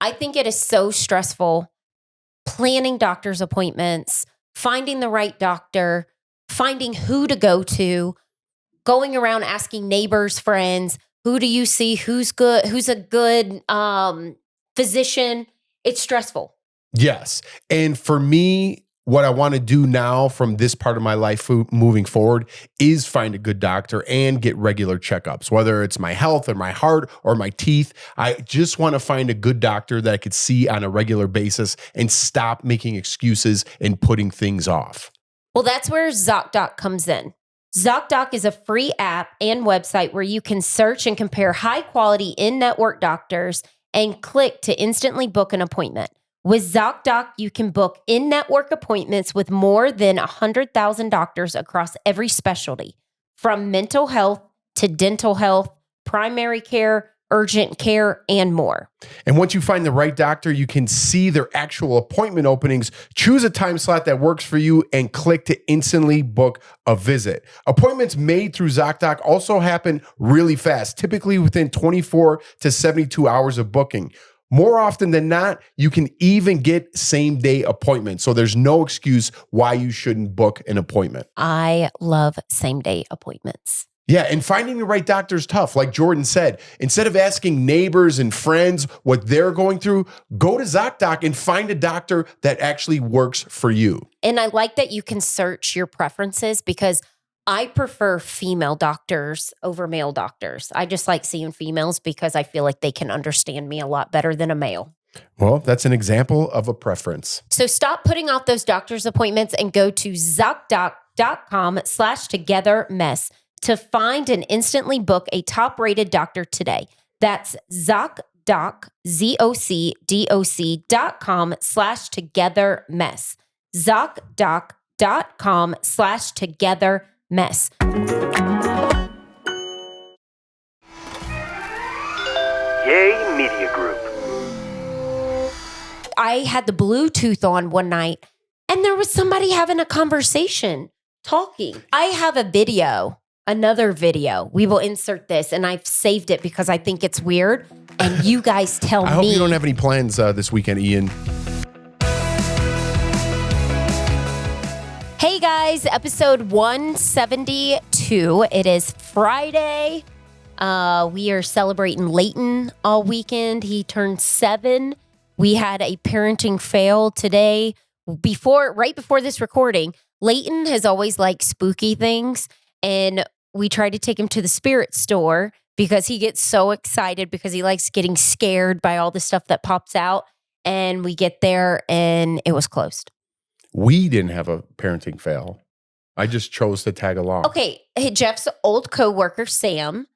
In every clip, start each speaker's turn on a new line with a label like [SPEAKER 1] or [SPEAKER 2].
[SPEAKER 1] I think it is so stressful planning doctor's appointments, finding the right doctor, finding who to go to, going around asking neighbors, friends, who do you see? Who's good? Who's a good physician? It's stressful.
[SPEAKER 2] Yes. And for me, what I want to do now from this part of my life moving forward is find a good doctor and get regular checkups, whether it's my health or my heart or my teeth. I just want to find a good doctor that I could see on a regular basis and stop making excuses and putting things off.
[SPEAKER 1] Well, that's where ZocDoc comes in. ZocDoc is a free app and website where you can search and compare high-quality in-network doctors and click to instantly book an appointment. With ZocDoc, you can book in-network appointments with more than 100,000 doctors across every specialty, from mental health to dental health, primary care, urgent care, and more.
[SPEAKER 2] And once you find the right doctor, you can see their actual appointment openings, choose a time slot that works for you, and click to instantly book a visit. Appointments made through ZocDoc also happen really fast, typically within 24 to 72 hours of booking. More often than not, you can even get same-day appointments. So there's no excuse why you shouldn't book an appointment.
[SPEAKER 1] I love same-day appointments.
[SPEAKER 2] Yeah, and finding the right doctor is tough. Like Jordan said, instead of asking neighbors and friends what they're going through, go to ZocDoc and find a doctor that actually works for you.
[SPEAKER 1] And I like that you can search your preferences because I prefer female doctors over male doctors. I just like seeing females because I feel like they can understand me a lot better than a male.
[SPEAKER 2] Well, that's an example of a preference.
[SPEAKER 1] So stop putting off those doctor's appointments and go to ZocDoc.com/togetherness to find and instantly book a top-rated doctor today. That's ZocDoc, ZocDoc.com/togetherness. ZocDoc.com/togetherness.
[SPEAKER 3] Yay Media Group.
[SPEAKER 1] I had the Bluetooth on one night and there was somebody having a conversation, talking. I have a video, another video. We will insert this and I've saved it because I think it's weird. And you guys tell me.
[SPEAKER 2] I hope you don't have any plans this weekend, Ian.
[SPEAKER 1] Hey guys, episode 172. It is Friday. We are celebrating Leighton all weekend. He turned 7. We had a parenting fail today. Right before this recording, Leighton has always liked spooky things, and we tried to take him to the spirit store because he gets so excited because he likes getting scared by all the stuff that pops out. And we get there and it was closed.
[SPEAKER 2] We didn't have a parenting fail. I just chose to tag along.
[SPEAKER 1] Okay, Jeff's old coworker, Sam,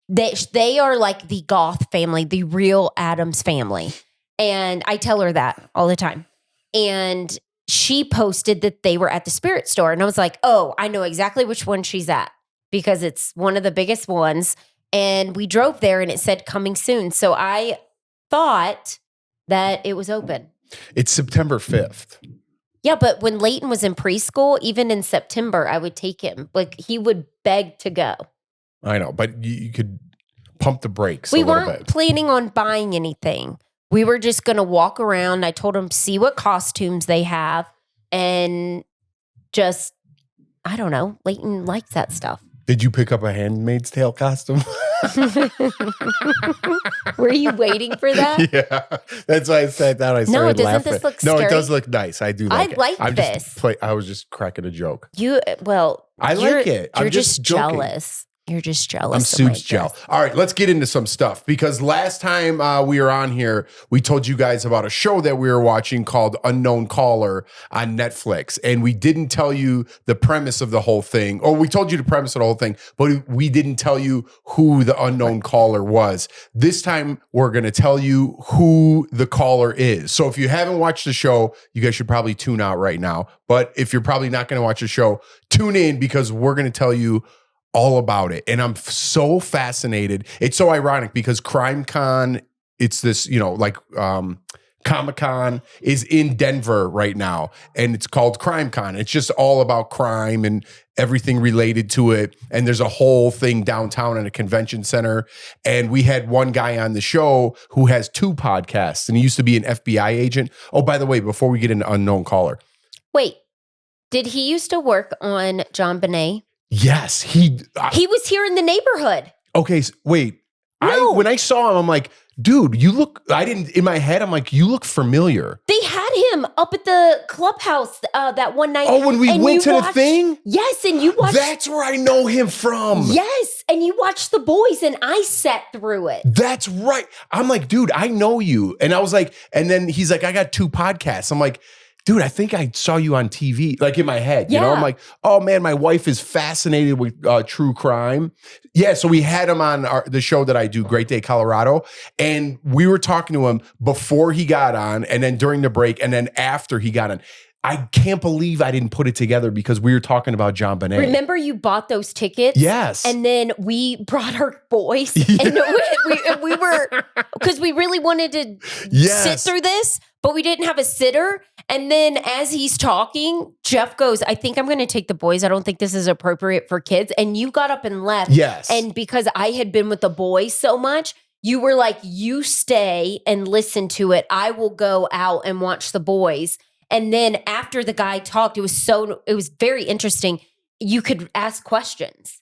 [SPEAKER 1] they are like the Goth family, the real Addams family. And I tell her that all the time. And she posted that they were at the spirit store. And I was like, oh, I know exactly which one she's at because it's one of the biggest ones. And we drove there and it said coming soon. So I thought that it was open.
[SPEAKER 2] It's September 5th.
[SPEAKER 1] Yeah, but when Leighton was in preschool, even in September, I would take him. Like, he would beg to go.
[SPEAKER 2] I know, but you could pump the brakes
[SPEAKER 1] We
[SPEAKER 2] a little
[SPEAKER 1] weren't
[SPEAKER 2] bit.
[SPEAKER 1] planning on buying anything. We were just going to walk around. I told him, see what costumes they have. And just, I don't know, Leighton likes that stuff.
[SPEAKER 2] Did you pick up a Handmaid's Tale costume?
[SPEAKER 1] Were you waiting for that?
[SPEAKER 2] Yeah, that's why I said that. I started
[SPEAKER 1] No, doesn't
[SPEAKER 2] laughing.
[SPEAKER 1] this look
[SPEAKER 2] No,
[SPEAKER 1] scary?
[SPEAKER 2] it does look nice. I do like it.
[SPEAKER 1] I like this.
[SPEAKER 2] I was just cracking a joke.
[SPEAKER 1] I
[SPEAKER 2] like it. I'm
[SPEAKER 1] You're
[SPEAKER 2] just joking.
[SPEAKER 1] jealous. You're just jealous.
[SPEAKER 2] I'm
[SPEAKER 1] of my
[SPEAKER 2] Soup's gel.
[SPEAKER 1] dress.
[SPEAKER 2] All right, let's get into some stuff because last time we were on here, we told you guys about a show that we were watching called Unknown Caller on Netflix. And we didn't tell you the premise of the whole thing, or we told you the premise of the whole thing, but we didn't tell you who the unknown caller was. This time, we're going to tell you who the caller is. So if you haven't watched the show, you guys should probably tune out right now. But if you're probably not going to watch the show, tune in because we're going to tell you all about it. And I'm so fascinated. It's so ironic because CrimeCon, it's this, Comic-Con is in Denver right now, and it's called CrimeCon. It's just all about crime and everything related to it. And there's a whole thing downtown in a convention center. And we had one guy on the show who has 2 podcasts, and he used to be an FBI agent. Oh, by the way, before we get into Unknown Caller.
[SPEAKER 1] Wait, did he used to work on John Bonet?
[SPEAKER 2] Yes,
[SPEAKER 1] he was here in the neighborhood.
[SPEAKER 2] Okay, wait.
[SPEAKER 1] No.
[SPEAKER 2] When I saw him, I'm like, dude, in my head, I'm like, you look familiar.
[SPEAKER 1] They had him up at the clubhouse that one night.
[SPEAKER 2] Oh, when we went to the thing?
[SPEAKER 1] Yes, and you watched.
[SPEAKER 2] That's where I know him from.
[SPEAKER 1] Yes, and you watched The Boys, and I sat through it.
[SPEAKER 2] That's right. I'm like, dude, I know you. And I was like, and then he's like, I got 2 podcasts. I'm like, dude, I think I saw you on TV, like in my head. You know, I'm like, oh man, my wife is fascinated with true crime. Yeah, so we had him on the show that I do, Great Day Colorado, and we were talking to him before he got on, and then during the break, and then after he got on. I can't believe I didn't put it together because we were talking about John Bonet.
[SPEAKER 1] Remember you bought those tickets?
[SPEAKER 2] Yes.
[SPEAKER 1] And then we brought our boys. And we were, because we really wanted to sit through this, but we didn't have a sitter. And then as he's talking, Jeff goes, I think I'm going to take the boys. I don't think this is appropriate for kids. And you got up and left.
[SPEAKER 2] Yes.
[SPEAKER 1] And because I had been with the boys so much, you were like, you stay and listen to it. I will go out and watch the boys. And then after the guy talked, it was very interesting. You could ask questions.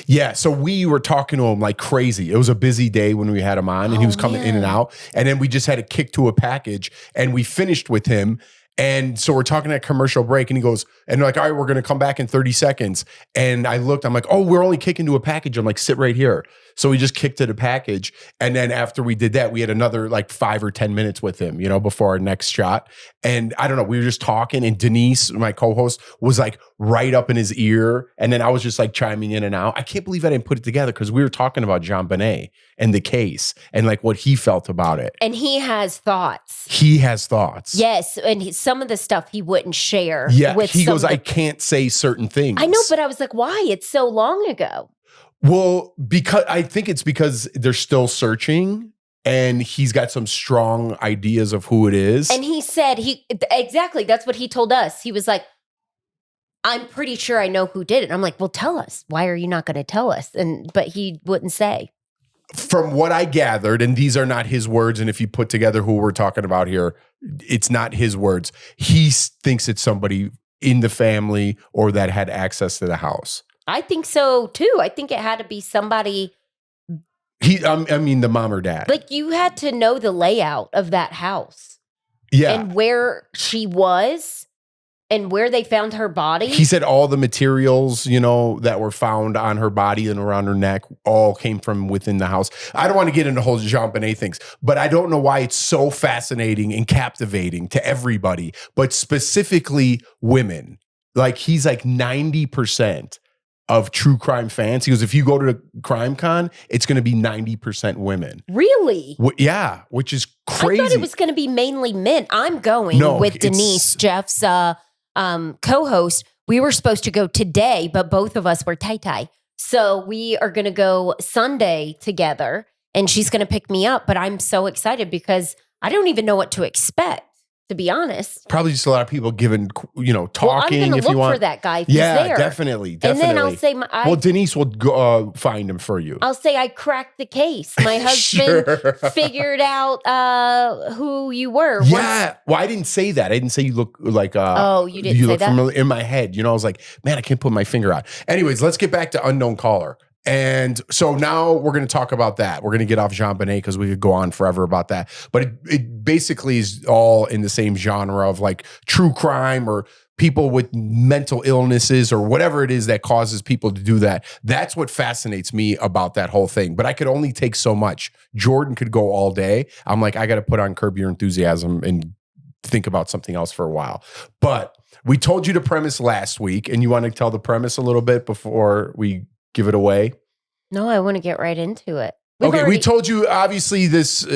[SPEAKER 2] Yeah, so we were talking to him like crazy. It was a busy day when we had him on, and he was coming in and out. And then we just had to kick to a package, and we finished with him. And so we're talking at commercial break, and he goes, and they're like, all right, we're going to come back in 30 seconds. And I looked, I'm like, oh, we're only kicking to a package. I'm like, sit right here. So we just kicked to the package. And then after we did that, we had another like 5 or 10 minutes with him, you know, before our next shot. And I don't know, we were just talking, and Denise, my co-host, was like right up in his ear. And then I was just like chiming in and out. I can't believe I didn't put it together because we were talking about John Bonet and the case and like what he felt about it.
[SPEAKER 1] And he has thoughts.
[SPEAKER 2] He has thoughts.
[SPEAKER 1] Yes. And some of the stuff he wouldn't share.
[SPEAKER 2] Yeah.
[SPEAKER 1] With
[SPEAKER 2] he goes, I can't say certain things.
[SPEAKER 1] I know, but I was like, why? It's so long ago.
[SPEAKER 2] Well, I think it's because they're still searching, and he's got some strong ideas of who it is.
[SPEAKER 1] And he said exactly, that's what he told us. He was like, I'm pretty sure I know who did it. I'm like, well, tell us. Why are you not going to tell us? But he wouldn't say.
[SPEAKER 2] From what I gathered, and these are not his words, and if you put together who we're talking about here, it's not his words. He thinks it's somebody in the family or that had access to the house.
[SPEAKER 1] I think so too. I think it had to be somebody.
[SPEAKER 2] I mean, the mom or dad.
[SPEAKER 1] Like, you had to know the layout of that house.
[SPEAKER 2] Yeah.
[SPEAKER 1] And where she was and where they found her body.
[SPEAKER 2] He said all the materials, you know, that were found on her body and around her neck all came from within the house. I don't want to get into whole Jean Bonet things, but I don't know why it's so fascinating and captivating to everybody, but specifically women. Like, he's like 90% of true crime fans. He goes, if you go to the CrimeCon, it's going to be 90% women.
[SPEAKER 1] Really?
[SPEAKER 2] Yeah, which is crazy.
[SPEAKER 1] I thought it was going to be mainly men. I'm going with Denise, Jeff's co-host. We were supposed to go today, but both of us were tie-tie. So we are going to go Sunday together, and she's going to pick me up. But I'm so excited because I don't even know what to expect, to be honest.
[SPEAKER 2] Probably just a lot of people giving, talking.
[SPEAKER 1] Well, I'm going to look for that guy if he's there.
[SPEAKER 2] Definitely.
[SPEAKER 1] And then I'll say,
[SPEAKER 2] Denise will go, find him for you.
[SPEAKER 1] I'll say I cracked the case. My husband figured out who you were.
[SPEAKER 2] Yeah. Well, I didn't say that. I didn't say you look like.
[SPEAKER 1] You didn't say that?
[SPEAKER 2] Familiar. In my head, I was like, man, I can't put my finger out. Anyways, let's get back to Unknown Caller. And so now we're going to talk about that. We're going to get off Jean Bonet because we could go on forever about that. But it basically is all in the same genre of like true crime or people with mental illnesses or whatever it is that causes people to do that. That's what fascinates me about that whole thing. But I could only take so much. Jordan could go all day. I'm like, I got to put on Curb Your Enthusiasm and think about something else for a while. But we told you the premise last week, and you want to tell the premise a little bit before we give it away?
[SPEAKER 1] No, I want to get right into it.
[SPEAKER 2] We told you obviously this.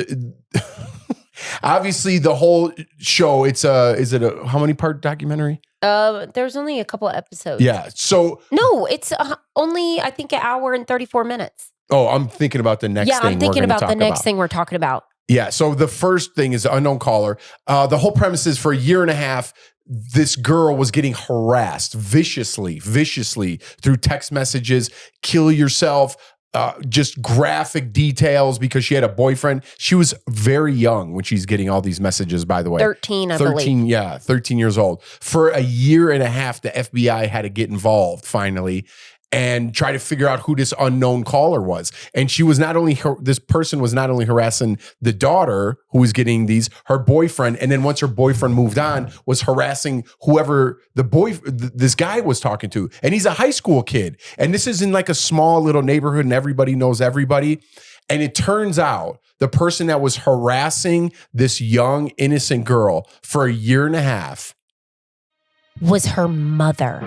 [SPEAKER 2] Obviously, the whole show. Is it a how many part documentary?
[SPEAKER 1] There's only a couple of episodes.
[SPEAKER 2] Yeah. So
[SPEAKER 1] no, it's only I think an hour and 34 minutes.
[SPEAKER 2] Oh, I'm thinking about the next thing.
[SPEAKER 1] Yeah, I'm thinking about the next thing we're talking about.
[SPEAKER 2] Yeah. So the first thing is unknown caller. The whole premise is for a year and a half, this girl was getting harassed viciously through text messages, kill yourself, just graphic details because she had a boyfriend. She was very young when she's getting all these messages, by the way.
[SPEAKER 1] 13, I believe.
[SPEAKER 2] Yeah, 13 years old. For a year and a half, the FBI had to get involved finally and try to figure out who this unknown caller was. And she was not only, this person was not only harassing the daughter who was getting these, her boyfriend, and then once her boyfriend moved on, was harassing whoever this guy was talking to. And he's a high school kid. And this is in like a small little neighborhood and everybody knows everybody. And it turns out the person that was harassing this young, innocent girl for a year and a half
[SPEAKER 1] was her mother.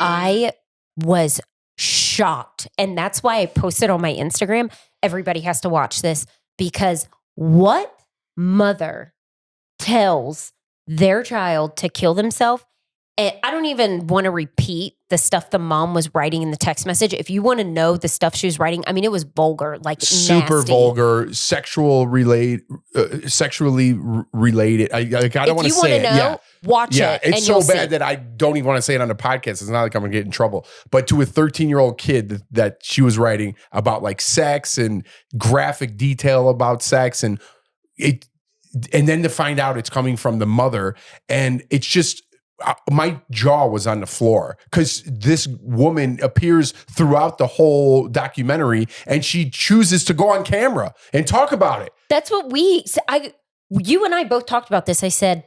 [SPEAKER 1] I was shocked. And that's why I posted on my Instagram. Everybody has to watch this, because what mother tells their child to kill themselves? And I don't even want to repeat the stuff the mom was writing in the text message. If you want to know the stuff she was writing, I mean, it was vulgar, like
[SPEAKER 2] super
[SPEAKER 1] nasty.
[SPEAKER 2] vulgar, sexually related. I don't want to say it. Yeah.
[SPEAKER 1] Watch it.
[SPEAKER 2] It's so bad that I don't even want to say it on the podcast. It's not like I'm going to get in trouble. But to a 13-year-old kid that she was writing about like sex and graphic detail about sex and then to find out it's coming from the mother, and it's just my jaw was on the floor because this woman appears throughout the whole documentary and she chooses to go on camera and talk about it.
[SPEAKER 1] That's what you and I both talked about this. I said,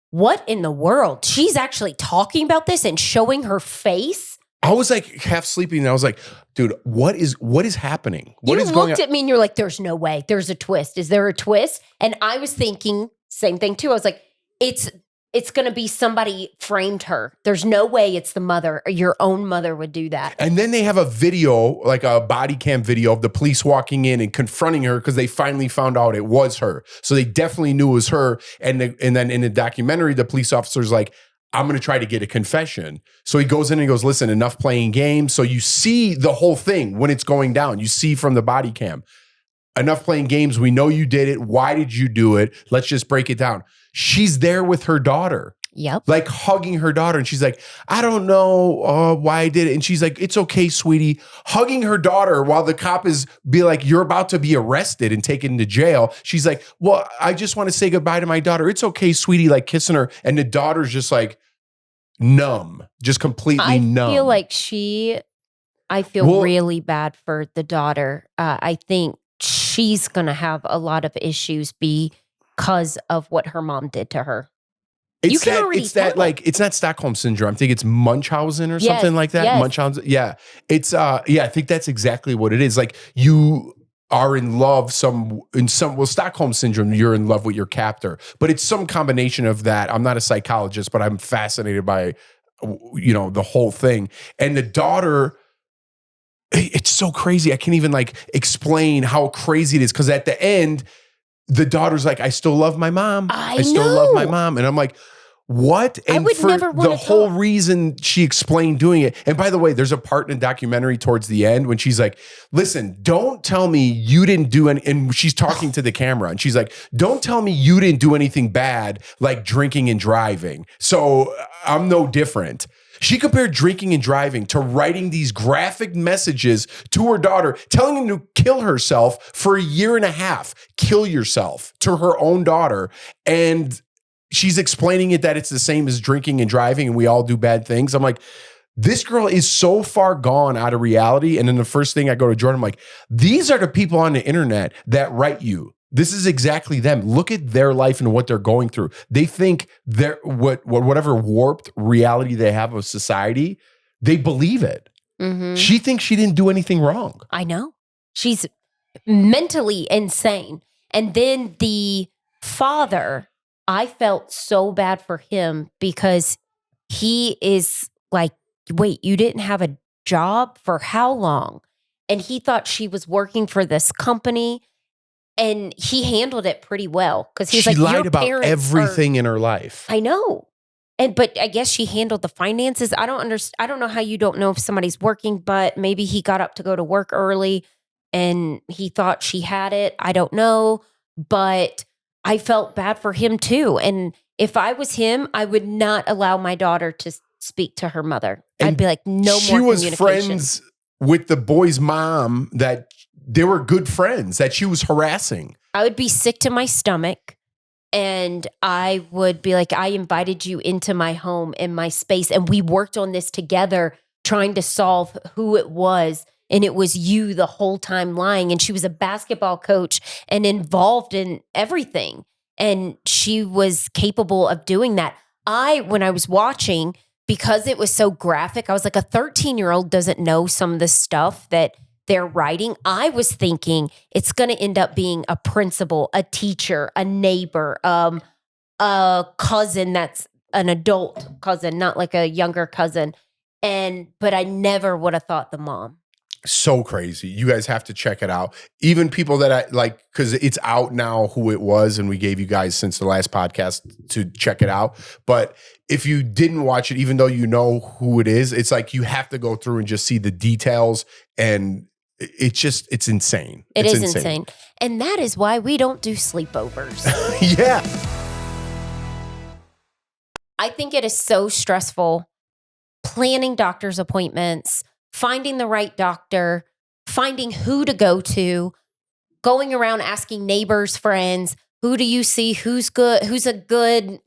[SPEAKER 1] what in the world? She's actually talking about this and showing her face.
[SPEAKER 2] I was like half sleeping and I was like, dude, what is happening? What is going on?
[SPEAKER 1] You looked at me and you're like, there's no way. There's a twist. Is there a twist? And I was thinking same thing too. I was like, it's going to be somebody framed her. There's no way it's the mother, or your own mother would do that.
[SPEAKER 2] And then they have a video, like a body cam video of the police walking in and confronting her because they finally found out it was her. So they definitely knew it was her. And then in the documentary, the police officer's like, I'm going to try to get a confession. So he goes in and he goes, listen, enough playing games. So you see the whole thing when it's going down. You see from the body cam. Enough playing games. We know you did it. Why did you do it? Let's just break it down. She's there with her daughter.
[SPEAKER 1] Yep.
[SPEAKER 2] Like hugging her daughter. And she's like, I don't know why I did it. And she's like, it's okay, sweetie. Hugging her daughter while the cop is like, you're about to be arrested and taken to jail. She's like, well, I just want to say goodbye to my daughter. It's okay, sweetie. Like kissing her. And the daughter's just like numb, just completely numb.
[SPEAKER 1] I feel really bad for the daughter. I think she's going to have a lot of issues because of what her mom did to her.
[SPEAKER 2] It's not Stockholm syndrome. I think it's Munchausen or something like that.
[SPEAKER 1] Yes.
[SPEAKER 2] Munchausen. Yeah. It's I think that's exactly what it is. Like you are in love Stockholm syndrome, you're in love with your captor, but it's some combination of that. I'm not a psychologist, but I'm fascinated by the whole thing. And the daughter, it's so crazy. I can't even like explain how crazy it is. Cause at the end, the daughter's like, I still love my mom. I still love my mom. And I'm like, what? And
[SPEAKER 1] I would never want
[SPEAKER 2] the whole reason she explained doing it. And by the way, there's a part in the documentary towards the end when she's like, listen, don't tell me you didn't do any, and she's talking to the camera and she's like, don't tell me you didn't do anything bad, like drinking and driving. So I'm no different. She compared drinking and driving to writing these graphic messages to her daughter, telling her to kill herself for a year and a half, kill yourself, to her own daughter. And she's explaining it that it's the same as drinking and driving and we all do bad things. I'm like, this girl is so far gone out of reality. And then the first thing I go to Jordan, I'm like, these are the people on the internet that write you. This is exactly them. Look at their life and what they're going through. They think they're whatever warped reality they have of society, they believe it. Mm-hmm. She thinks she didn't do anything wrong.
[SPEAKER 1] I know. She's mentally insane. And then the father, I felt so bad for him because he is like, wait, you didn't have a job for how long? And he thought she was working for this company. And he handled it pretty well because he's like,
[SPEAKER 2] she lied about everything in her life.
[SPEAKER 1] I know. But I guess she handled the finances. I don't know how you don't know if somebody's working, but maybe he got up to go to work early. and he thought she had it. I don't know, but I felt bad for him too. And if I was him, I would not allow my daughter to speak to her mother.
[SPEAKER 2] And
[SPEAKER 1] I'd be like, no more
[SPEAKER 2] she was
[SPEAKER 1] communication.
[SPEAKER 2] friends with the boy's mom, that they were good friends that she was harassing.
[SPEAKER 1] I would be sick to my stomach. And I would be like, I invited you into my home, in my space, and we worked on this together, trying to solve who it was. And it was you the whole time lying. And she was a basketball coach and involved in everything. And she was capable of doing that. When I was watching, because it was so graphic, I was like, a 13-year-old doesn't know some of the stuff that they're writing. I was thinking it's going to end up being a principal, a teacher, a neighbor, a cousin that's an adult cousin, not like a younger cousin. But I never would have thought the mom.
[SPEAKER 2] So crazy. You guys have to check it out. Even people that I like, because it's out now who it was, and we gave you guys since the last podcast to check it out. But if you didn't watch it, even though you know who it is, it's like you have to go through and just see the details, and it's insane.
[SPEAKER 1] It's insane. And that is why we don't do sleepovers.
[SPEAKER 2] Yeah.
[SPEAKER 1] I think it is so stressful planning doctor's appointments, finding the right doctor, finding who to go to, going around asking neighbors, friends, who do you see, who's good, who's a good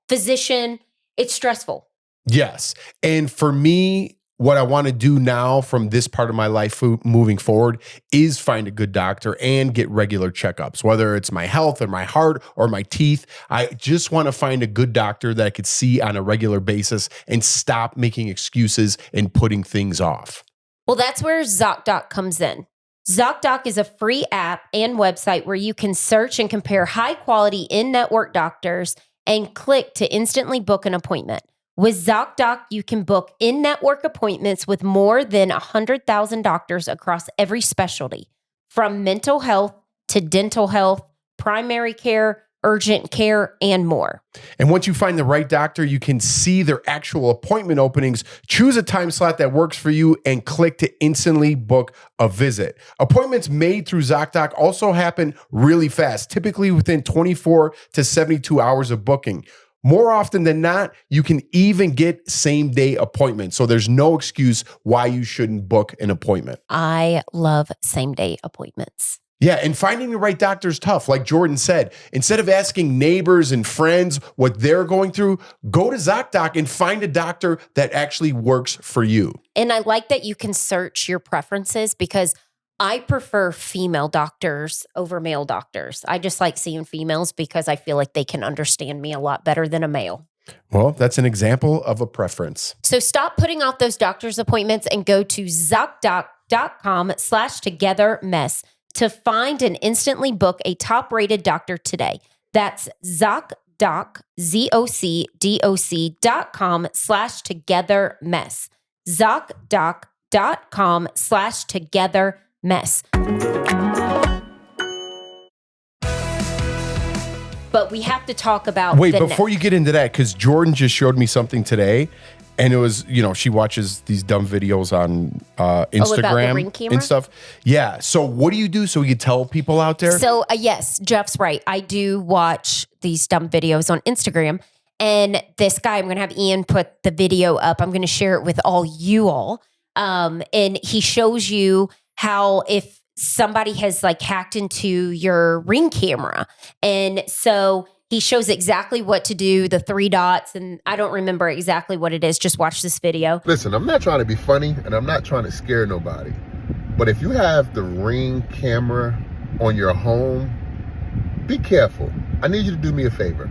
[SPEAKER 1] physician. It's stressful.
[SPEAKER 2] Yes. And for me, what I want to do now from this part of my life moving forward is find a good doctor and get regular checkups, whether it's my health or my heart or my teeth. I just want to find a good doctor that I could see on a regular basis and stop making excuses and putting things off.
[SPEAKER 1] Well, that's where ZocDoc comes in. ZocDoc is a free app and website where you can search and compare high-quality in-network doctors and click to instantly book an appointment. With ZocDoc, you can book in-network appointments with more than 100,000 doctors across every specialty, from mental health to dental health, primary care, urgent care, and more.
[SPEAKER 2] And once you find the right doctor, you can see their actual appointment openings, choose a time slot that works for you, and click to instantly book a visit. Appointments made through ZocDoc also happen really fast, typically within 24 to 72 hours of booking. More often than not, you can even get same-day appointments. So there's no excuse why you shouldn't book an appointment.
[SPEAKER 1] I love same-day appointments.
[SPEAKER 2] Yeah, and finding the right doctor is tough. Like Jordan said, instead of asking neighbors and friends what they're going through, go to ZocDoc and find a doctor that actually works for you.
[SPEAKER 1] And I like that you can search your preferences, because I prefer female doctors over male doctors. I just like seeing females because I feel like they can understand me a lot better than a male.
[SPEAKER 2] Well, that's an example of a preference.
[SPEAKER 1] So stop putting off those doctor's appointments and go to ZocDoc.com/togetherness to find and instantly book a top-rated doctor today. That's ZocDoc, ZocDoc.com/togetherness. ZocDoc.com/togetherness. But we have to talk about.
[SPEAKER 2] Wait, before you get into that, because Jordan just showed me something today, and it was, she watches these dumb videos on Instagram
[SPEAKER 1] about the ring camera?
[SPEAKER 2] and stuff. Yeah. So what do you do so you tell people out there?
[SPEAKER 1] So yes, Jeff's right. I do watch these dumb videos on Instagram, and this guy, I'm going to have Ian put the video up. I'm going to share it with all you all. And he shows you how if somebody has like hacked into your Ring camera. And so he shows exactly what to do, the 3 dots, and I don't remember exactly what it is. Just watch this video.
[SPEAKER 3] Listen, I'm not trying to be funny and I'm not trying to scare nobody. But if you have the Ring camera on your home, be careful. I need you to do me a favor.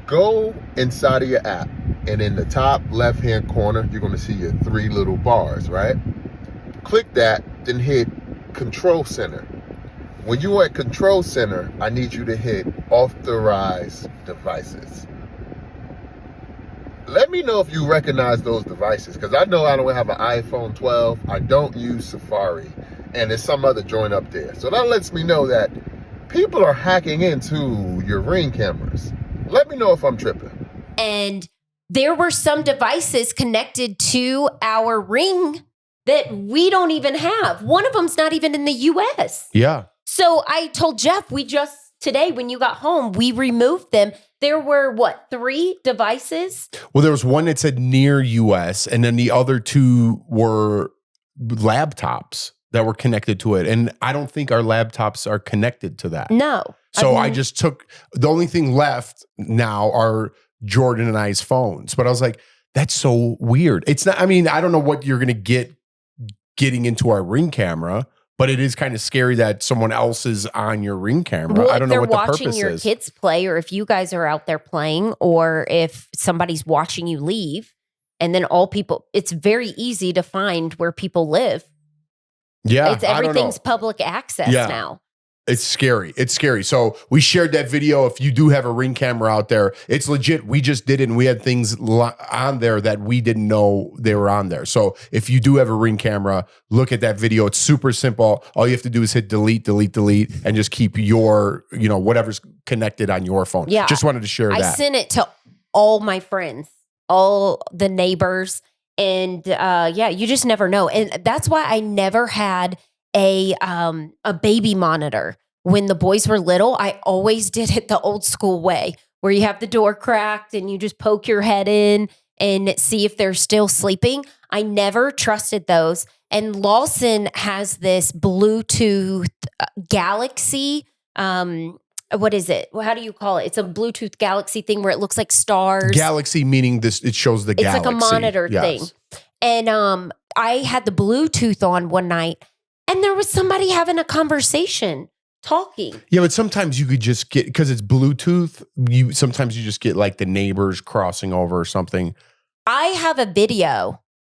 [SPEAKER 3] Go inside of your app, and in the top left-hand corner, you're going to see your 3 little bars, right? Click that, then hit Control Center. When you're at Control Center, I need you to hit Authorize Devices. Let me know if you recognize those devices, because I know I don't have an iPhone 12. I don't use Safari, and there's some other joint up there. So that lets me know that people are hacking into your Ring cameras. Let me know if I'm tripping.
[SPEAKER 1] And there were some devices connected to our Ring that we don't even have. One of them's not even in the US.
[SPEAKER 2] Yeah.
[SPEAKER 1] So I told Jeff, today when you got home, we removed them. There were 3 devices?
[SPEAKER 2] Well, there was one that said near US, and then the other 2 were laptops that were connected to it. And I don't think our laptops are connected to that.
[SPEAKER 1] No.
[SPEAKER 2] So I just took, the only thing left now are Jordan and I's phones. But I was like, that's so weird. It's not, I mean, I don't know what you're going to getting into our Ring camera, but it is kind of scary that someone else is on your Ring camera.
[SPEAKER 1] Well,
[SPEAKER 2] I don't know what the purpose is.
[SPEAKER 1] They're watching your kids play, or if you guys are out there playing, or if somebody's watching you leave, and then it's very easy to find where people live.
[SPEAKER 2] Yeah.
[SPEAKER 1] Everything's public access now.
[SPEAKER 2] It's scary. It's scary. So we shared that video. If you do have a Ring camera out there, it's legit. We just did it, and we had things on there that we didn't know they were on there. So if you do have a Ring camera, look at that video. It's super simple. All you have to do is hit delete, delete, delete, and just keep your, whatever's connected on your phone.
[SPEAKER 1] Yeah.
[SPEAKER 2] Just wanted to share that.
[SPEAKER 1] I sent it to all my friends, all the neighbors, and you just never know. And that's why I never had a baby monitor. When the boys were little, I always did it the old school way, where you have the door cracked and you just poke your head in and see if they're still sleeping. I never trusted those. And Lawson has this Bluetooth Galaxy. What is it? How do you call it? It's a Bluetooth Galaxy thing where it looks like stars.
[SPEAKER 2] Galaxy meaning this, it shows the galaxy.
[SPEAKER 1] It's like a monitor thing. And I had the Bluetooth on one night, and there was somebody having a conversation, talking.
[SPEAKER 2] Yeah, but sometimes you could just get, because it's Bluetooth, sometimes you just get like the neighbors crossing over or something.
[SPEAKER 1] I have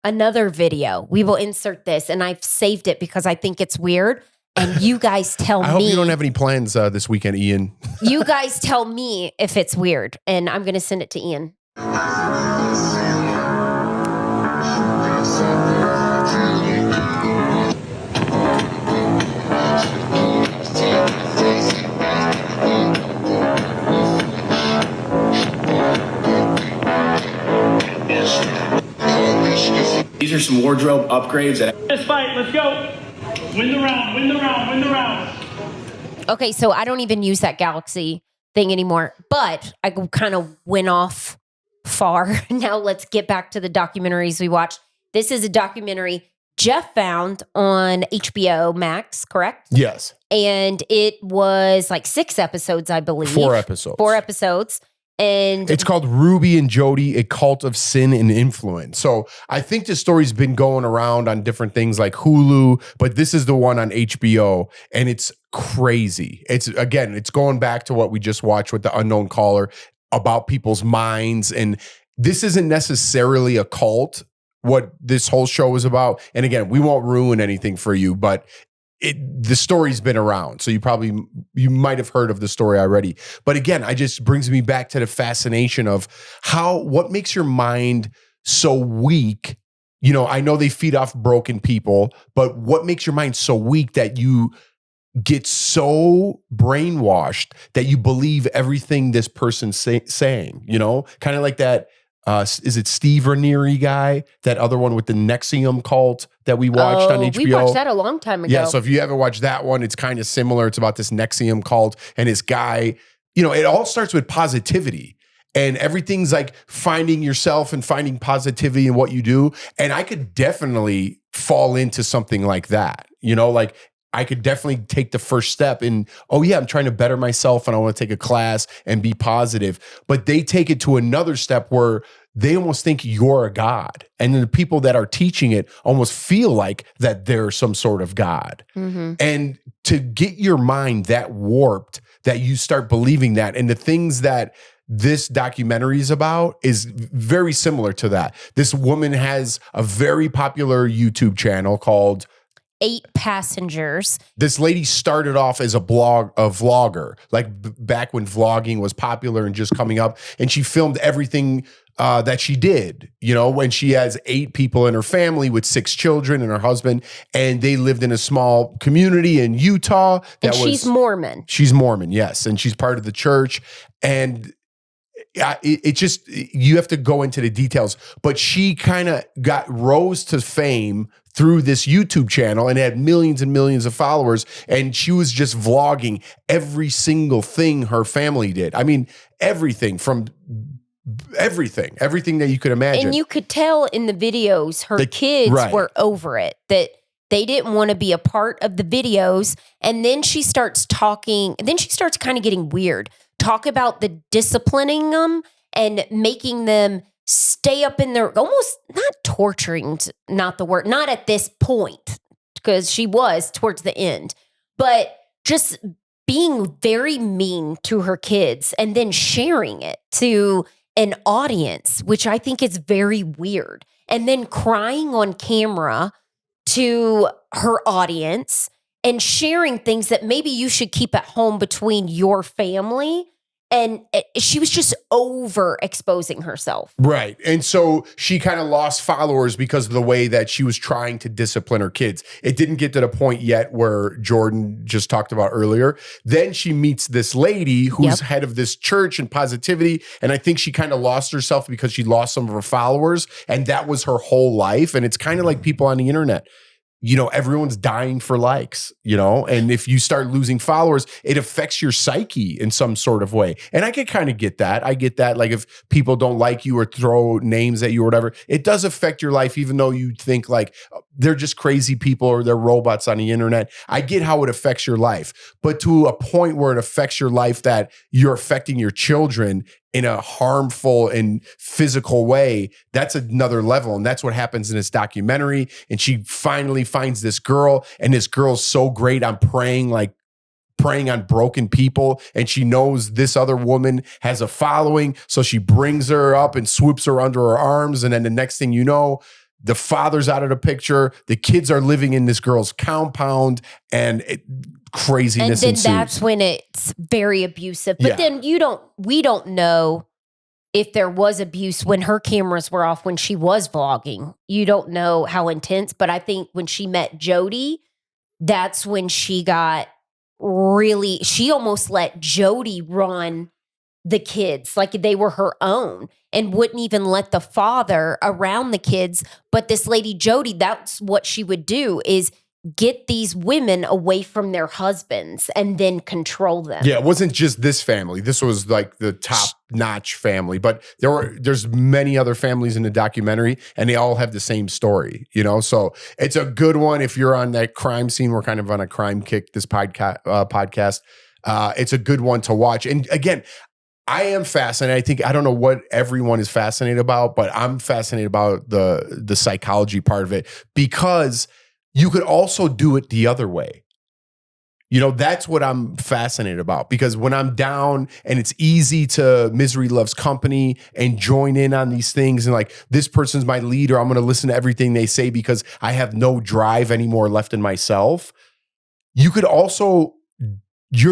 [SPEAKER 1] another video. We will insert this, and I've saved it because I think it's weird. And you guys tell me.
[SPEAKER 2] I hope you don't have any plans this weekend, Ian.
[SPEAKER 1] You guys tell me if it's weird, and I'm going to send it to Ian.
[SPEAKER 4] These are some wardrobe upgrades.
[SPEAKER 5] This fight, let's go. Win the round, win the round, win the round.
[SPEAKER 1] Okay, so I don't even use that Galaxy thing anymore, but I kind of went off far. Now let's get back to the documentaries we watched. This is a documentary Jeff found on HBO Max, correct?
[SPEAKER 2] Yes.
[SPEAKER 1] And it was like 6 episodes, I believe.
[SPEAKER 2] 4 episodes.
[SPEAKER 1] 4 episodes. And
[SPEAKER 2] it's called Ruby and Jody, A Cult of Sin and Influence. So I think this story's been going around on different things like Hulu, but this is the one on HBO, and it's crazy. It's going back to what we just watched with the unknown caller about people's minds. And this isn't necessarily a cult, what this whole show is about. And again, we won't ruin anything for you, but the story's been around. So you might have heard of the story already. But again, it just brings me back to the fascination of what makes your mind so weak. I know they feed off broken people, but what makes your mind so weak that you get so brainwashed that you believe everything this person's saying, kind of like that. Is it Steve Ranieri guy? That other one with the Nexium cult that we watched on HBO?
[SPEAKER 1] We watched that a long time ago.
[SPEAKER 2] Yeah, so if you haven't watched that one, it's kind of similar. It's about this Nexium cult and this guy. It all starts with positivity. And everything's like finding yourself and finding positivity in what you do. And I could definitely fall into something like that. Like I could definitely take the first step in, I'm trying to better myself and I want to take a class and be positive. But they take it to another step where they almost think you're a god. And then the people that are teaching it almost feel like that they're some sort of god. Mm-hmm. And to get your mind that warped that you start believing that, and the things that this documentary is about is very similar to that. This woman has a very popular YouTube channel called
[SPEAKER 1] 8 Passengers.
[SPEAKER 2] This lady started off as a vlogger, like back when vlogging was popular and just coming up. And she filmed everything that she did, when she has 8 people in her family with 6 children and her husband, and they lived in a small community in Utah.
[SPEAKER 1] And she's Mormon.
[SPEAKER 2] She's Mormon, yes. And she's part of the church. And it just, you have to go into the details, but she kind of rose to fame through this YouTube channel and had millions and millions of followers. And she was just vlogging every single thing her family did. I mean, everything that you could imagine.
[SPEAKER 1] And you could tell in the videos, her kids were over it, that they didn't want to be a part of the videos. And then she starts talking, then she starts kind of getting weird. Talk about the disciplining them and making them stay up in their, almost not torturing, not the word, not at this point, because she was towards the end, but just being very mean to her kids and then sharing it to an audience, which I think is very weird. And then crying on camera to her audience and sharing things that maybe you should keep at home between your family. And she was just overexposing herself.
[SPEAKER 2] Right. And so she kind of lost followers because of the way that she was trying to discipline her kids. It didn't get to the point yet where Jordan just talked about earlier. Then she meets this lady who's head of this church and positivity. And I think she kind of lost herself because she lost some of her followers. And that was her whole life. And it's kind of like people on the internet. You know, everyone's dying for likes, you know, and if you start losing followers, it affects your psyche in some sort of way. And I could kind of get that. I get that. Like if people don't like you or throw names at you or whatever, it does affect your life, even though you think like they're just crazy people or they're robots on the internet. I get how it affects your life, but to a point where it affects your life that you're affecting your children in a harmful and physical way, that's another level. And that's what happens in this documentary. And she finally finds this girl, and this girl's so great on praying on broken people. And she knows this other woman has a following. So she brings her up and swoops her under her arms. And then the next thing you know, the father's out of the picture. The kids are living in this girl's compound, and craziness ensues.
[SPEAKER 1] And then that's when it's very abusive. But then we don't know if there was abuse when her cameras were off, when she was vlogging. You don't know how intense, but I think when she met Jody, that's when she got she almost let Jody run the kids like they were her own, and wouldn't even let the father around the kids. But this lady Jody, that's what she would do, is get these women away from their husbands and then control them.
[SPEAKER 2] Yeah, it wasn't just this family. This was like the top-notch family, but there's many other families in the documentary, and they all have the same story, you know? So it's a good one if you're on that crime scene. We're kind of on a crime kick, this podcast. It's a good one to watch. And again, I am fascinated. I don't know what everyone is fascinated about, but I'm fascinated about the psychology part of it, because you could also do it the other way. You know, that's what I'm fascinated about, because when I'm down and it's easy to misery loves company and join in on these things, and like, this person's my leader, I'm going to listen to everything they say because I have no drive anymore left in myself. Your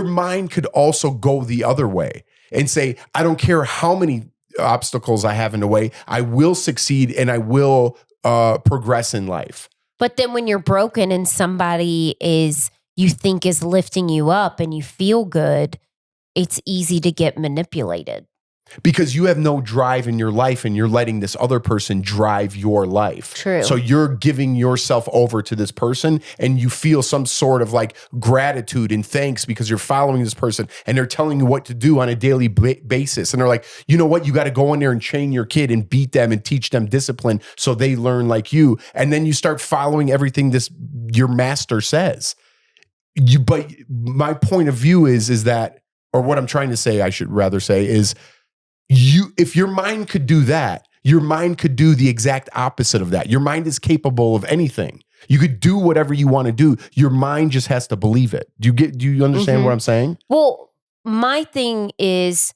[SPEAKER 2] mind could also go the other way and say, I don't care how many obstacles I have in the way, I will succeed and I will progress in life.
[SPEAKER 1] But then when you're broken and somebody you think is lifting you up and you feel good, it's easy to get manipulated.
[SPEAKER 2] Because you have no drive in your life and you're letting this other person drive your life.
[SPEAKER 1] True.
[SPEAKER 2] So you're giving yourself over to this person, and you feel some sort of like gratitude and thanks because you're following this person and they're telling you what to do on a daily basis. And they're like, you know what? You got to go in there and chain your kid and beat them and teach them discipline so they learn like you. And then you start following everything your master says. But my point of view is that, or what I'm trying to say, I should rather say, is if your mind could do that, your mind could do the exact opposite of that. Your mind is capable of anything. You could do whatever you want to do. Your mind just has to believe it. Do you understand what I'm saying?
[SPEAKER 1] Well, my thing is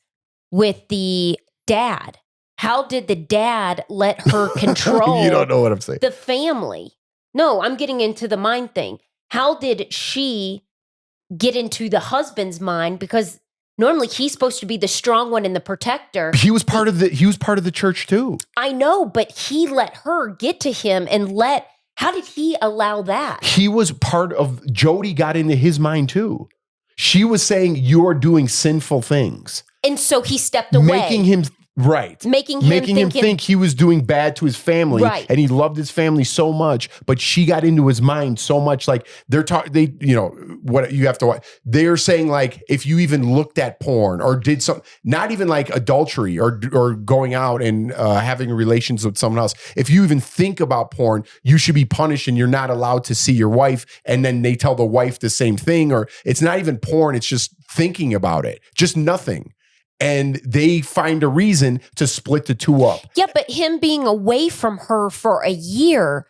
[SPEAKER 1] with the dad. How did the dad let her control
[SPEAKER 2] You don't know what I'm saying.
[SPEAKER 1] the family? No, I'm getting into the mind thing. How did she get into the husband's mind? Because normally he's supposed to be the strong one and the protector.
[SPEAKER 2] He was part of the church too.
[SPEAKER 1] I know, but he let her get to him how did he allow that?
[SPEAKER 2] He was part of, Jody got into his mind too. She was saying, you're doing sinful things.
[SPEAKER 1] And so he stepped away.
[SPEAKER 2] Making him Right.
[SPEAKER 1] Making him
[SPEAKER 2] think he was doing bad to his family.
[SPEAKER 1] Right.
[SPEAKER 2] And he loved his family so much, but she got into his mind so much. Like what you have to watch. They're saying like, if you even looked at porn or did something, not even like adultery or going out and having relations with someone else. If you even think about porn, you should be punished and you're not allowed to see your wife. And then they tell the wife the same thing, or it's not even porn. It's just thinking about it, just nothing. And they find a reason to split the two up.
[SPEAKER 1] Yeah, but him being away from her for a year,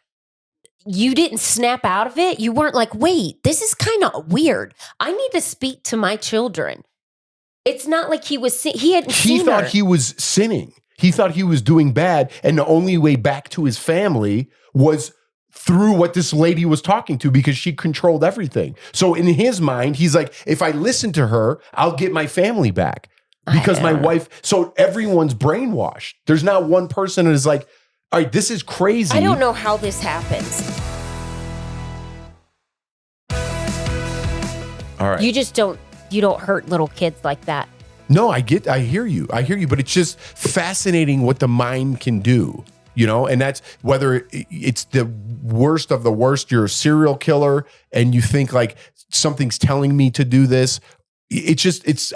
[SPEAKER 1] you didn't snap out of it. You weren't like, wait, this is kind of weird. I need to speak to my children. It's not like he was, he hadn't seen her.
[SPEAKER 2] He thought he was sinning. He thought he was doing bad. And the only way back to his family was through what this lady was talking to, because she controlled everything. So in his mind, he's like, if I listen to her, I'll get my family back. Because my wife, so everyone's brainwashed. There's not one person that is like, all right, this is crazy.
[SPEAKER 1] I don't know how this happens.
[SPEAKER 2] All right.
[SPEAKER 1] You don't hurt little kids like that.
[SPEAKER 2] No, I hear you, but it's just fascinating what the mind can do, and that's whether it's the worst of the worst, you're a serial killer and you think like something's telling me to do this. It's just it's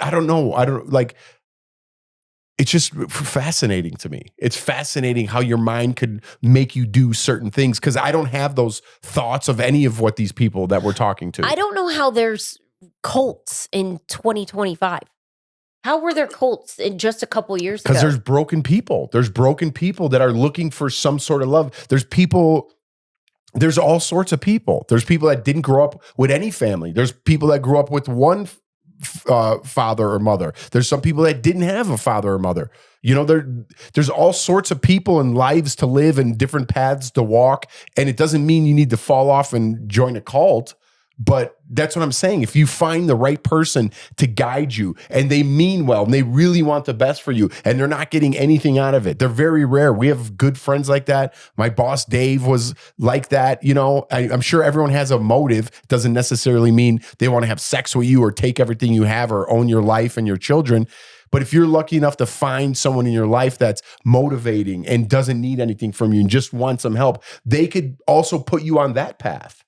[SPEAKER 2] just fascinating to me. It's fascinating how your mind could make you do certain things, because I don't have those thoughts of any of what these people that we're talking to.
[SPEAKER 1] I don't know how there's cults in 2025. How were there cults in just a couple years ago?
[SPEAKER 2] Because there's broken people. There's broken people that are looking for some sort of love. There's all sorts of people. There's people that didn't grow up with any family. There's people that grew up with one father or mother. There's some people that didn't have a father or mother. There's all sorts of people and lives to live and different paths to walk. And it doesn't mean you need to fall off and join a cult. But that's what I'm saying. If you find the right person to guide you and they mean well and they really want the best for you and they're not getting anything out of it, they're very rare. We have good friends like that. My boss, Dave, was like that. I'm sure everyone has a motive. Doesn't necessarily mean they want to have sex with you or take everything you have or own your life and your children. But if you're lucky enough to find someone in your life that's motivating and doesn't need anything from you and just wants some help, they could also put you on that path.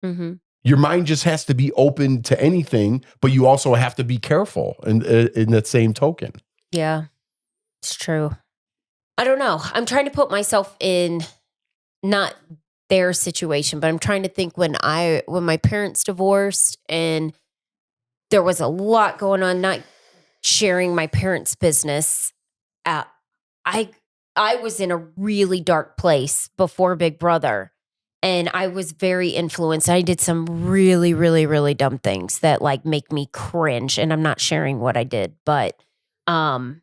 [SPEAKER 1] Mm-hmm.
[SPEAKER 2] Your mind just has to be open to anything, but you also have to be careful in that same token.
[SPEAKER 1] Yeah, it's true. I don't know. I'm trying to put myself in not their situation, but I'm trying to think when my parents divorced and there was a lot going on, not sharing my parents' business. I was in a really dark place before Big Brother. And I was very influenced. I did some really, really, really dumb things that like make me cringe. And I'm not sharing what I did, but I'm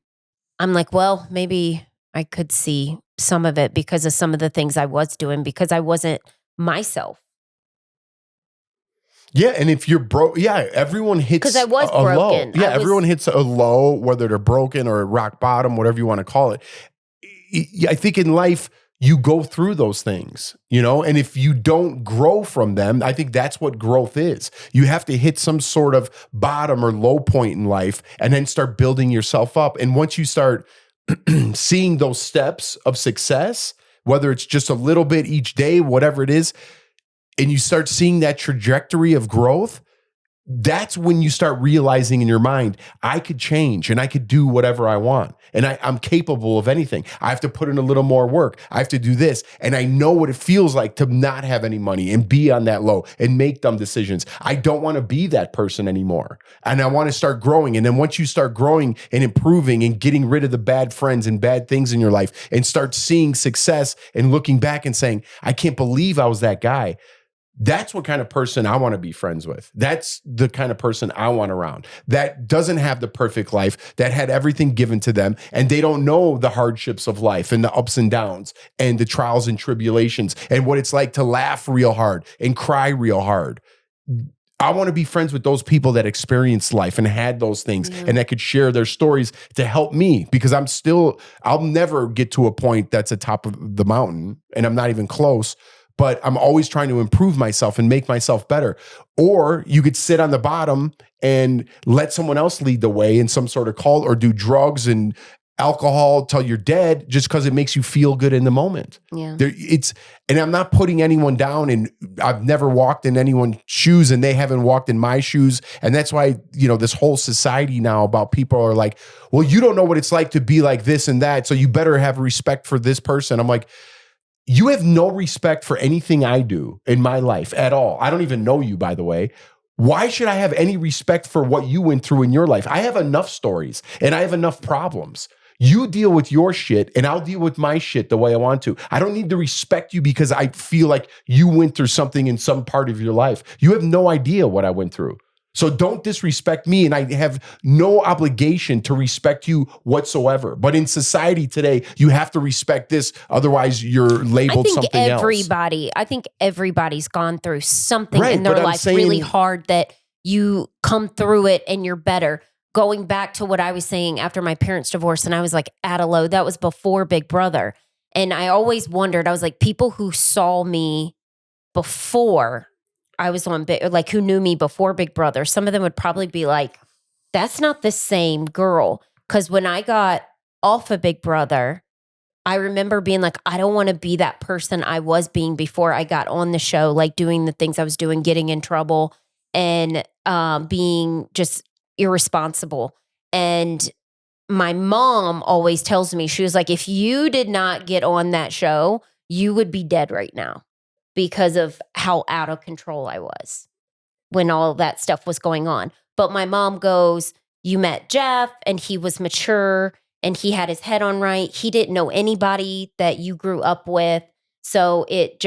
[SPEAKER 1] like, well, maybe I could see some of it because of some of the things I was doing because I wasn't myself.
[SPEAKER 2] Yeah, and if you're broke, everyone hits
[SPEAKER 1] because I was
[SPEAKER 2] a
[SPEAKER 1] broken.
[SPEAKER 2] low. Yeah, everyone hits a low, whether they're broken or rock bottom, whatever you want to call it. I think in life, you go through those things, and if you don't grow from them, I think that's what growth is. You have to hit some sort of bottom or low point in life and then start building yourself up. And once you start seeing those steps of success, whether it's just a little bit each day, whatever it is, and you start seeing that trajectory of growth, that's when you start realizing in your mind, I could change and I could do whatever I want. And I'm capable of anything. I have to put in a little more work. I have to do this. And I know what it feels like to not have any money and be on that low and make dumb decisions. I don't want to be that person anymore. And I want to start growing. And then once you start growing and improving and getting rid of the bad friends and bad things in your life and start seeing success and looking back and saying, I can't believe I was that guy. That's what kind of person I want to be friends with. That's the kind of person I want around that doesn't have the perfect life, that had everything given to them, and they don't know the hardships of life and the ups and downs and the trials and tribulations and what it's like to laugh real hard and cry real hard. I want to be friends with those people that experienced life and had those things and that could share their stories to help me, because I'll never get to a point that's atop of the mountain, and I'm not even close. But I'm always trying to improve myself and make myself better. Or you could sit on the bottom and let someone else lead the way in some sort of cult or do drugs and alcohol till you're dead just because it makes you feel good in the moment.
[SPEAKER 1] Yeah.
[SPEAKER 2] And I'm not putting anyone down, and I've never walked in anyone's shoes and they haven't walked in my shoes. And that's why, this whole society now about people are like, well, you don't know what it's like to be like this and that, so you better have respect for this person. I'm like, you have no respect for anything I do in my life at all. I don't even know you, by the way. Why should I have any respect for what you went through in your life? I have enough stories and I have enough problems. You deal with your shit and I'll deal with my shit the way I want to. I don't need to respect you because I feel like you went through something in some part of your life. You have no idea what I went through. So don't disrespect me, and I have no obligation to respect you whatsoever. But in society today, you have to respect this, otherwise you're labeled something else.
[SPEAKER 1] I think everybody's gone through something in their life really hard that you come through it and you're better. Going back to what I was saying after my parents' divorce, and I was like at a low, that was before Big Brother. And I always wondered, I was like, people who saw me before I was on big, like who knew me before Big Brother, some of them would probably be like, that's not the same girl. Because when I got off of Big Brother, I remember being like, I don't want to be that person I was being before I got on the show, like doing the things I was doing, getting in trouble and being just irresponsible. And my mom always tells me, she was like, if you did not get on that show, you would be dead right now, because of how out of control I was when all that stuff was going on. But my mom goes, you met Jeff and he was mature and he had his head on right. He didn't know anybody that you grew up with. So it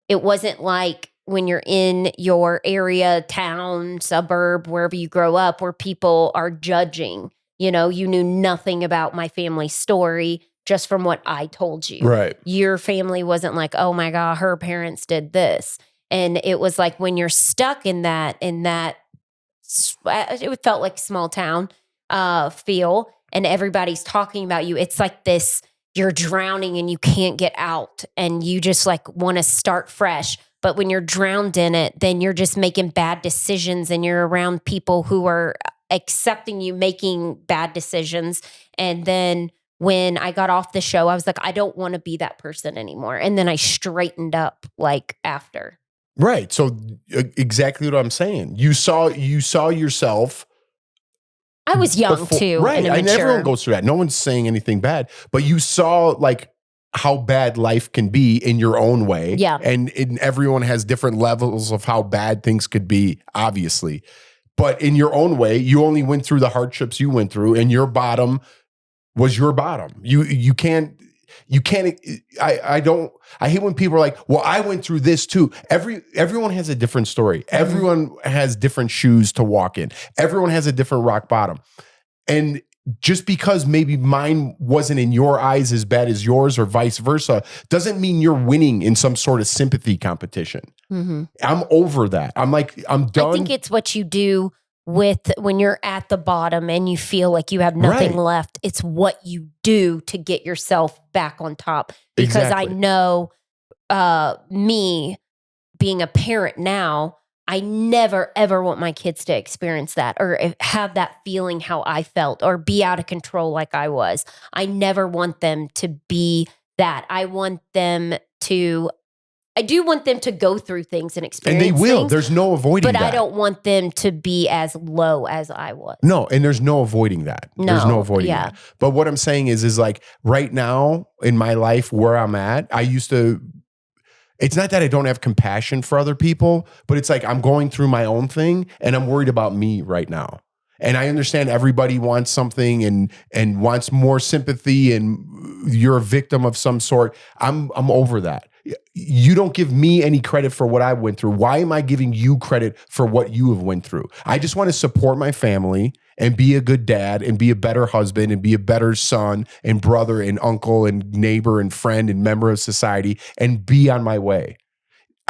[SPEAKER 1] wasn't like when you're in your area, town, suburb, wherever you grow up, where people are judging. You knew nothing about my family story just from what I told you.
[SPEAKER 2] Right.
[SPEAKER 1] Your family wasn't like, oh my God, her parents did this. And it was like when you're stuck in that, it felt like small town feel, and everybody's talking about you. It's like this, you're drowning and you can't get out and you just like want to start fresh. But when you're drowned in it, then you're just making bad decisions and you're around people who are accepting you making bad decisions. And then when I got off the show, I was like, I don't want to be that person anymore. And then I straightened up like after.
[SPEAKER 2] Right. So exactly what I'm saying. You saw yourself.
[SPEAKER 1] I was young too.
[SPEAKER 2] Right. And everyone goes through that. No one's saying anything bad, but you saw like how bad life can be in your own way.
[SPEAKER 1] Yeah.
[SPEAKER 2] And everyone has different levels of how bad things could be, obviously. But in your own way, you only went through the hardships you went through, and your bottom was your bottom. You can't, I hate when people are like, well, I went through this too. Everyone has a different story. Everyone has different shoes to walk in. Everyone has a different rock bottom. And just because maybe mine wasn't in your eyes as bad as yours or vice versa, doesn't mean you're winning in some sort of sympathy competition. Mm-hmm. I'm over that. I'm done.
[SPEAKER 1] I think it's what you do with when you're at the bottom and you feel like you have nothing left. It's what you do to get yourself back on top. Because I know me being a parent now, I never, ever want my kids to experience that or have that feeling how I felt or be out of control like I was. I never want them to be that. I do want them to go through things and experience
[SPEAKER 2] things. And they will.
[SPEAKER 1] Things,
[SPEAKER 2] there's no avoiding that.
[SPEAKER 1] But I don't want them to be as low as I was.
[SPEAKER 2] No, and there's no avoiding that. There's no avoiding that. But what I'm saying is like right now in my life where I'm at, it's not that I don't have compassion for other people, but it's like I'm going through my own thing and I'm worried about me right now. And I understand everybody wants something and wants more sympathy and you're a victim of some sort. I'm over that. You don't give me any credit for what I went through. Why am I giving you credit for what you have went through? I just want to support my family and be a good dad and be a better husband and be a better son and brother and uncle and neighbor and friend and member of society and be on my way.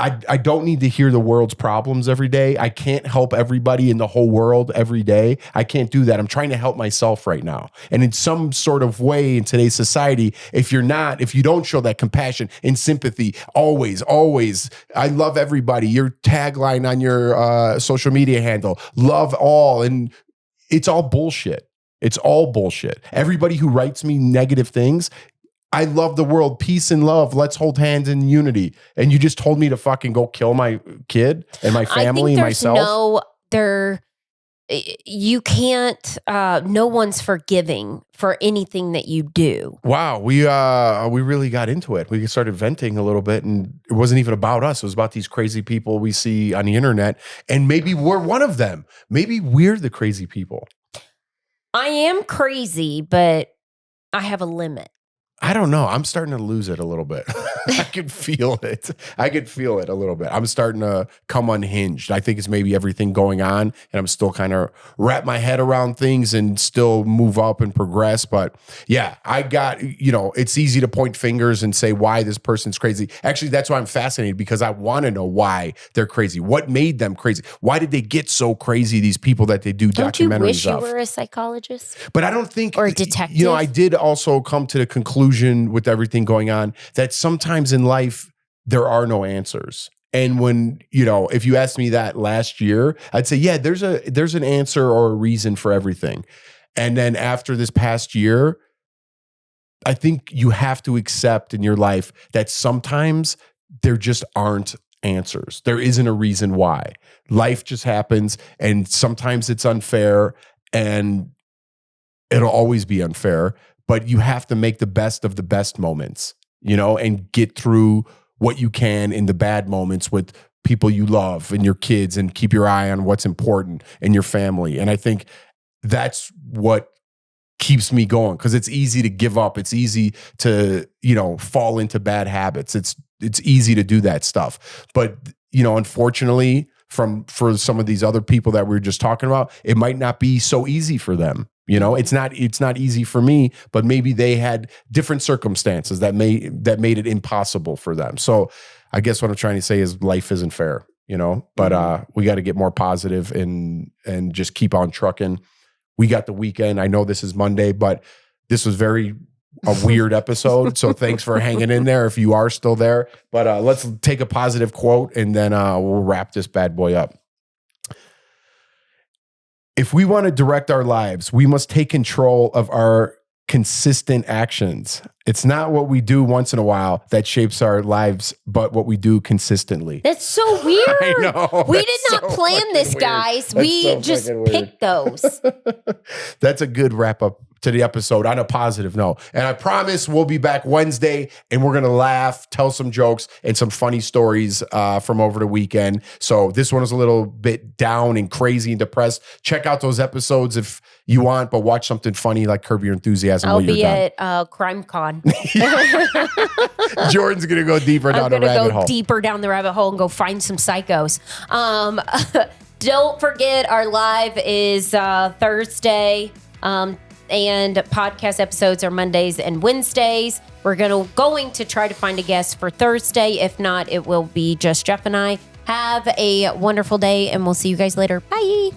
[SPEAKER 2] I don't need to hear the world's problems every day. I can't help everybody in the whole world every day. I can't do that. I'm trying to help myself right now. And in some sort of way in today's society, if you don't show that compassion and sympathy, always, I love everybody. Your tagline on your social media handle, love all. And it's all bullshit. It's all bullshit. Everybody who writes me negative things, I love the world, peace and love. Let's hold hands in unity. And you just told me to fucking go kill my kid and my family and myself.
[SPEAKER 1] You can't, no one's forgiving for anything that you do.
[SPEAKER 2] Wow. We really got into it. We started venting a little bit, and it wasn't even about us. It was about these crazy people we see on the internet. And maybe we're one of them. Maybe we're the crazy people.
[SPEAKER 1] I am crazy, but I have a limit.
[SPEAKER 2] I don't know. I'm starting to lose it a little bit. I could feel it. I could feel it a little bit. I'm starting to come unhinged. I think it's maybe everything going on, and I'm still kind of wrap my head around things and still move up and progress. But yeah, I got, it's easy to point fingers and say why this person's crazy. Actually, that's why I'm fascinated, because I want to know why they're crazy. What made them crazy? Why did they get so crazy, these people that they do documentaries of?
[SPEAKER 1] Don't you wish you were a psychologist?
[SPEAKER 2] But I don't think,
[SPEAKER 1] or a detective.
[SPEAKER 2] I did also come to the conclusion with everything going on that sometimes in life there are no answers. And when, if you asked me that last year, I'd say, yeah, there's an answer or a reason for everything. And then after this past year, I think you have to accept in your life that sometimes there just aren't answers. There isn't a reason why. Life just happens, and sometimes it's unfair, and it'll always be unfair. But you have to make the best of the best moments, and get through what you can in the bad moments with people you love and your kids, and keep your eye on what's important and your family. And I think that's what keeps me going, because it's easy to give up. It's easy to, fall into bad habits. It's easy to do that stuff. But, unfortunately, for some of these other people that we were just talking about, it might not be so easy for them. It's not easy for me, but maybe they had different circumstances that made it impossible for them. So I guess what I'm trying to say is life isn't fair, but we got to get more positive and just keep on trucking. We got the weekend. I know this is Monday, but this was a weird episode. So thanks for hanging in there if you are still there. But let's take a positive quote, and then we'll wrap this bad boy up. If we want to direct our lives, we must take control of our consistent actions. It's not what we do once in a while that shapes our lives, but what we do consistently.
[SPEAKER 1] That's so weird.
[SPEAKER 2] I know.
[SPEAKER 1] We did not plan this, guys. We just picked those.
[SPEAKER 2] That's a good wrap up to the episode on a positive note. And I promise we'll be back Wednesday, and we're going to laugh, tell some jokes and some funny stories from over the weekend. So this one was a little bit down and crazy and depressed. Check out those episodes if you want, but watch something funny like Curb Your Enthusiasm.
[SPEAKER 1] I'll be at Crime Con.
[SPEAKER 2] Jordan's going to go deeper down the rabbit hole.
[SPEAKER 1] I'm going to go deeper down the rabbit hole and go find some psychos. Don't forget, our live is Thursday. And podcast episodes are Mondays and Wednesdays. We're going to try to find a guest for Thursday. If not, it will be just Jeff and I. Have a wonderful day, and we'll see you guys later. Bye.